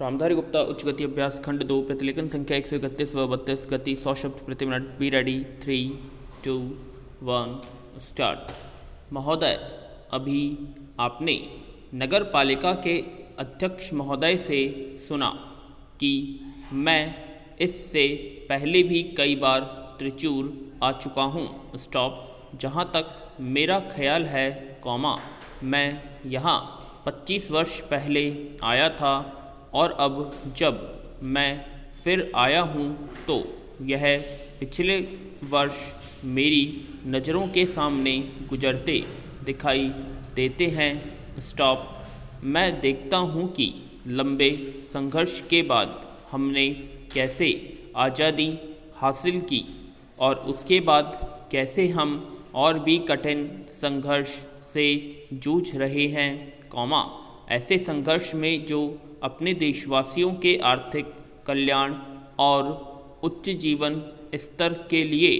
रामधारी गुप्ता उच्च गति अभ्यास खंड 2 प्रतिलेखन संख्या 131 व 32 गति 100 शब्द प्रति मिनट। Be ready 3, 2, 1 start. महोदय, अभी आपने नगर पालिका के अध्यक्ष महोदय से सुना कि मैं इससे पहले भी कई बार त्रिचूर आ चुका हूँ। स्टॉप। जहाँ तक मेरा ख्याल है, मैं यहाँ 25 वर्ष पहले आया था और अब जब मैं फिर आया हूँ तो यह पिछले वर्ष मेरी नज़रों के सामने गुजरते दिखाई देते हैं। स्टॉप। मैं देखता हूँ कि लंबे संघर्ष के बाद हमने कैसे आज़ादी हासिल की और उसके बाद कैसे हम और भी कठिन संघर्ष से जूझ रहे हैं, ऐसे संघर्ष में जो अपने देशवासियों के आर्थिक कल्याण और उच्च जीवन स्तर के लिए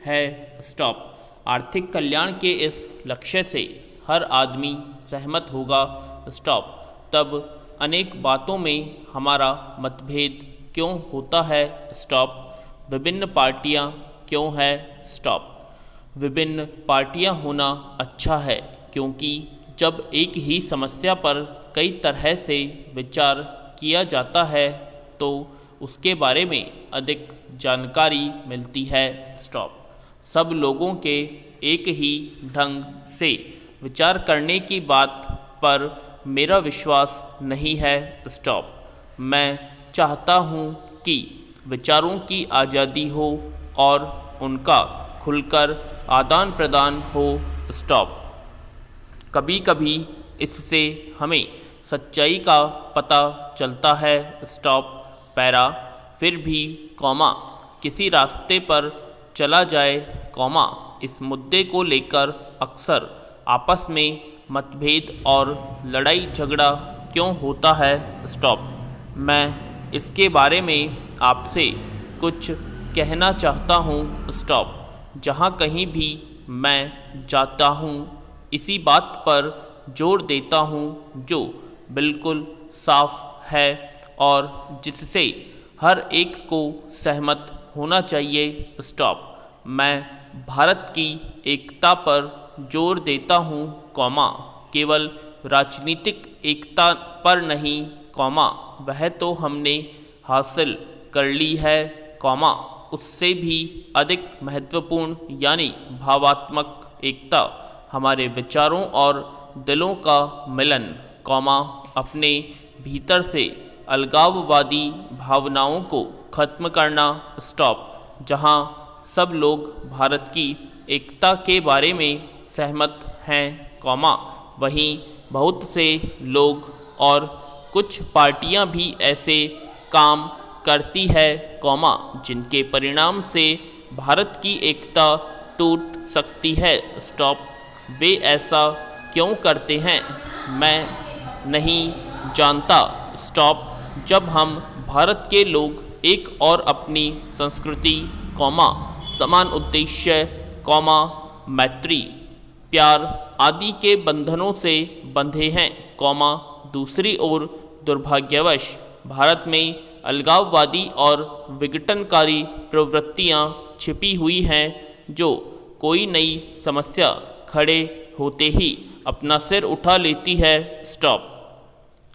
है। स्टॉप। आर्थिक कल्याण के इस लक्ष्य से हर आदमी सहमत होगा। स्टॉप। तब अनेक बातों में हमारा मतभेद क्यों होता है? स्टॉप। विभिन्न पार्टियां क्यों है? स्टॉप। विभिन्न पार्टियां होना अच्छा है क्योंकि जब एक ही समस्या पर कई तरह से विचार किया जाता है तो उसके बारे में अधिक जानकारी मिलती है। स्टॉप। सब लोगों के एक ही ढंग से विचार करने की बात पर मेरा विश्वास नहीं है। स्टॉप। मैं चाहता हूँ कि विचारों की आज़ादी हो और उनका खुलकर आदान प्रदान हो। स्टॉप। कभी कभी इससे हमें सच्चाई का पता चलता है। स्टॉप। पैरा। फिर भी, किसी रास्ते पर चला जाए, इस मुद्दे को लेकर अक्सर आपस में मतभेद और लड़ाई झगड़ा क्यों होता है? स्टॉप। मैं इसके बारे में आपसे कुछ कहना चाहता हूँ। स्टॉप। जहाँ कहीं भी मैं जाता हूँ, इसी बात पर जोर देता हूँ जो बिल्कुल साफ है और जिससे हर एक को सहमत होना चाहिए। स्टॉप। मैं भारत की एकता पर जोर देता हूँ, केवल राजनीतिक एकता पर नहीं, वह तो हमने हासिल कर ली है, उससे भी अधिक महत्वपूर्ण यानी भावात्मक एकता, हमारे विचारों और दिलों का मिलन, अपने भीतर से अलगाववादी भावनाओं को खत्म करना। स्टॉप। जहां सब लोग भारत की एकता के बारे में सहमत हैं, वहीं बहुत से लोग और कुछ पार्टियां भी ऐसे काम करती है, जिनके परिणाम से भारत की एकता टूट सकती है। स्टॉप। वे ऐसा क्यों करते हैं, मैं नहीं जानता। स्टॉप। जब हम भारत के लोग एक और अपनी संस्कृति, समान उद्देश्य, मैत्री, प्यार आदि के बंधनों से बंधे हैं, दूसरी ओर दुर्भाग्यवश भारत में अलगाववादी और विघटनकारी प्रवृत्तियां छिपी हुई हैं जो कोई नई समस्या खड़े होते ही अपना सिर उठा लेती है। स्टॉप।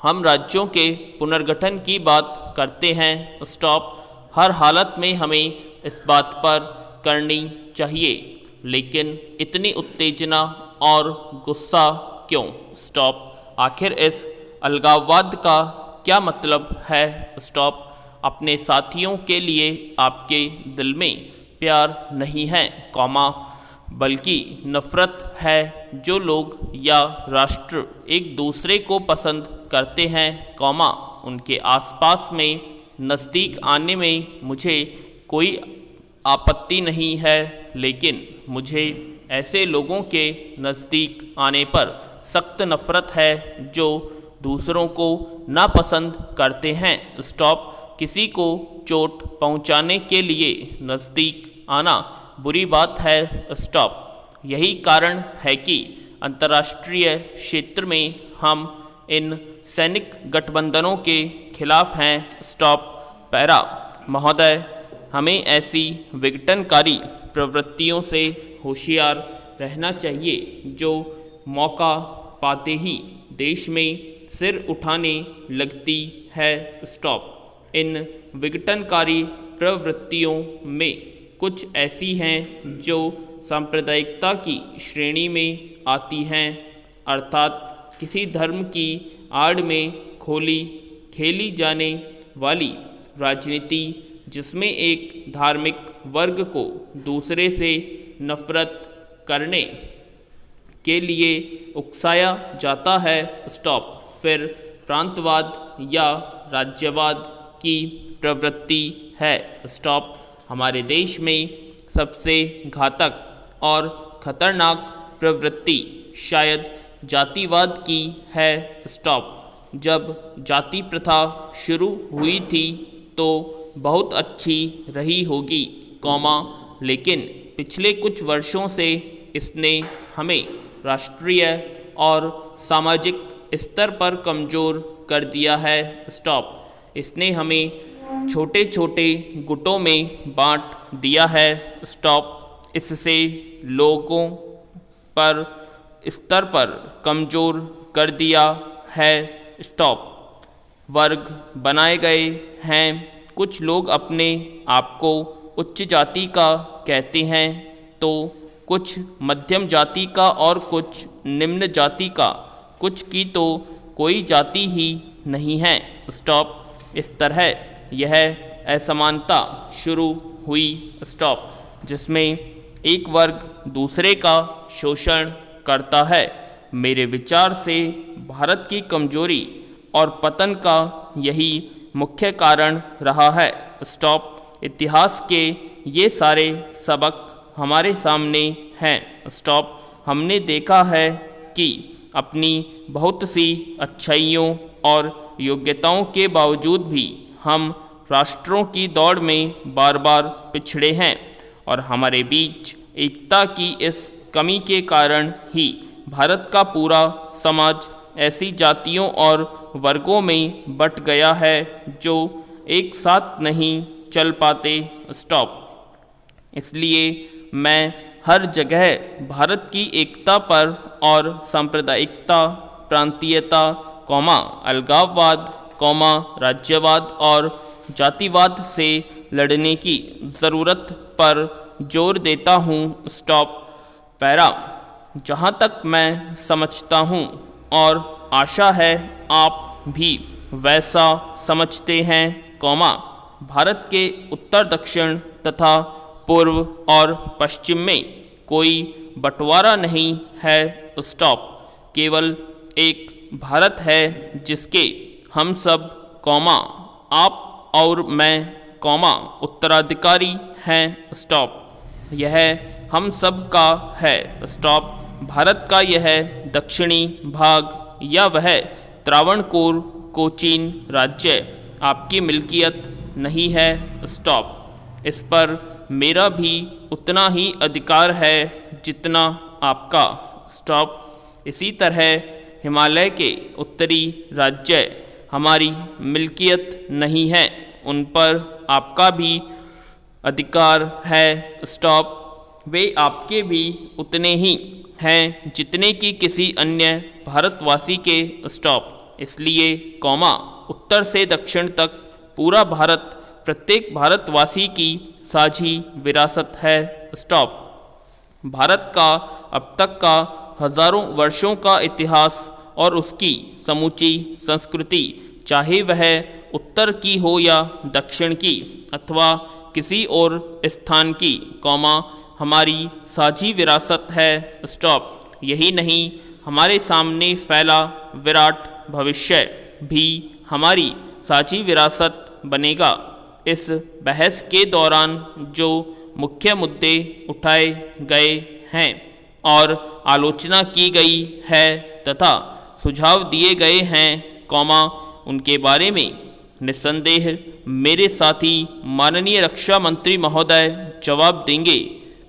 हम राज्यों के पुनर्गठन की बात करते हैं। स्टॉप। हर हालत में हमें इस बात पर करनी चाहिए, लेकिन इतनी उत्तेजना और गुस्सा क्यों? स्टॉप। आखिर इस अलगाववाद का क्या मतलब है? स्टॉप। अपने साथियों के लिए आपके दिल में प्यार नहीं है, बल्कि नफरत है। जो लोग या राष्ट्र एक दूसरे को पसंद करते हैं, उनके आसपास में नज़दीक आने में मुझे कोई आपत्ति नहीं है, लेकिन मुझे ऐसे लोगों के नज़दीक आने पर सख्त नफरत है जो दूसरों को नापसंद करते हैं। स्टॉप। किसी को चोट पहुंचाने के लिए नज़दीक आना बुरी बात है। स्टॉप। यही कारण है कि अंतर्राष्ट्रीय क्षेत्र में हम इन सैनिक गठबंधनों के खिलाफ हैं। स्टॉप। पैरा। महोदय, हमें ऐसी विघटनकारी प्रवृत्तियों से होशियार रहना चाहिए जो मौका पाते ही देश में सिर उठाने लगती है। स्टॉप। इन विघटनकारी प्रवृत्तियों में कुछ ऐसी हैं जो सांप्रदायिकता की श्रेणी में आती हैं, अर्थात किसी धर्म की आड़ में खेली जाने वाली राजनीति जिसमें एक धार्मिक वर्ग को दूसरे से नफरत करने के लिए उकसाया जाता है। स्टॉप। फिर प्रांतवाद या राज्यवाद की प्रवृत्ति है। स्टॉप। हमारे देश में सबसे घातक और खतरनाक प्रवृत्ति शायद जातिवाद की है। स्टॉप। जब जाति प्रथा शुरू हुई थी तो बहुत अच्छी रही होगी, लेकिन पिछले कुछ वर्षों से इसने हमें राष्ट्रीय और सामाजिक स्तर पर कमज़ोर कर दिया है। स्टॉप। इसने हमें छोटे छोटे गुटों में बांट दिया है। स्टॉप। इससे लोगों पर स्तर पर कमज़ोर कर दिया है। स्टॉप। वर्ग बनाए गए हैं। कुछ लोग अपने आप को उच्च जाति का कहते हैं तो कुछ मध्यम जाति का और कुछ निम्न जाति का, कुछ की तो कोई जाति ही नहीं है। स्टॉप। इस तरह यह असमानता शुरू हुई। स्टॉप। जिसमें एक वर्ग दूसरे का शोषण करता है। मेरे विचार से भारत की कमजोरी और पतन का यही मुख्य कारण रहा है। स्टॉप। इतिहास के ये सारे सबक हमारे सामने हैं। स्टॉप। हमने देखा है कि अपनी बहुत सी अच्छाइयों और योग्यताओं के बावजूद भी हम राष्ट्रों की दौड़ में बार बार पिछड़े हैं और हमारे बीच एकता की इस कमी के कारण ही भारत का पूरा समाज ऐसी जातियों और वर्गों में बट गया है जो एक साथ नहीं चल पाते। स्टॉप। इसलिए मैं हर जगह भारत की एकता पर और सांप्रदायिकता, प्रांतीयता, अलगाववाद, राज्यवाद और जातिवाद से लड़ने की ज़रूरत पर जोर देता हूँ। स्टॉप। पैरा। जहाँ तक मैं समझता हूँ और आशा है आप भी वैसा समझते हैं, भारत के उत्तर दक्षिण तथा पूर्व और पश्चिम में कोई बंटवारा नहीं है। स्टॉप। केवल एक भारत है जिसके हम सब, आप और मैं, उत्तराधिकारी हैं। स्टॉप। यह हम सब का है। स्टॉप। भारत का यह दक्षिणी भाग या वह त्रावणकोर कोचीन राज्य आपकी मिल्कियत नहीं है। स्टॉप। इस पर मेरा भी उतना ही अधिकार है जितना आपका। स्टॉप। इसी तरह हिमालय के उत्तरी राज्य हमारी मिल्कियत नहीं है, उन पर आपका भी अधिकार है। स्टॉप। वे आपके भी उतने ही हैं जितने कि किसी अन्य भारतवासी के। स्टॉप। इसलिए उत्तर से दक्षिण तक पूरा भारत प्रत्येक भारतवासी की साझी विरासत है। स्टॉप। भारत का अब तक का हजारों वर्षों का इतिहास और उसकी समूची संस्कृति, चाहे वह उत्तर की हो या दक्षिण की अथवा किसी और स्थान की, हमारी साझी विरासत है। स्टॉप। यही नहीं, हमारे सामने फैला विराट भविष्य भी हमारी साझी विरासत बनेगा। इस बहस के दौरान जो मुख्य मुद्दे उठाए गए हैं और आलोचना की गई है तथा सुझाव दिए गए हैं, उनके बारे में निस्संदेह मेरे साथी माननीय रक्षा मंत्री महोदय जवाब देंगे।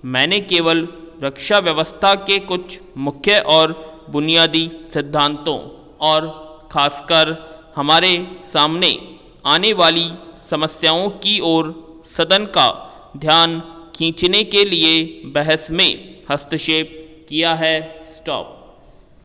मैंने केवल रक्षा व्यवस्था के कुछ मुख्य और बुनियादी सिद्धांतों और खासकर हमारे सामने आने वाली समस्याओं की ओर सदन का ध्यान खींचने के लिए बहस में हस्तक्षेप किया है। स्टॉप।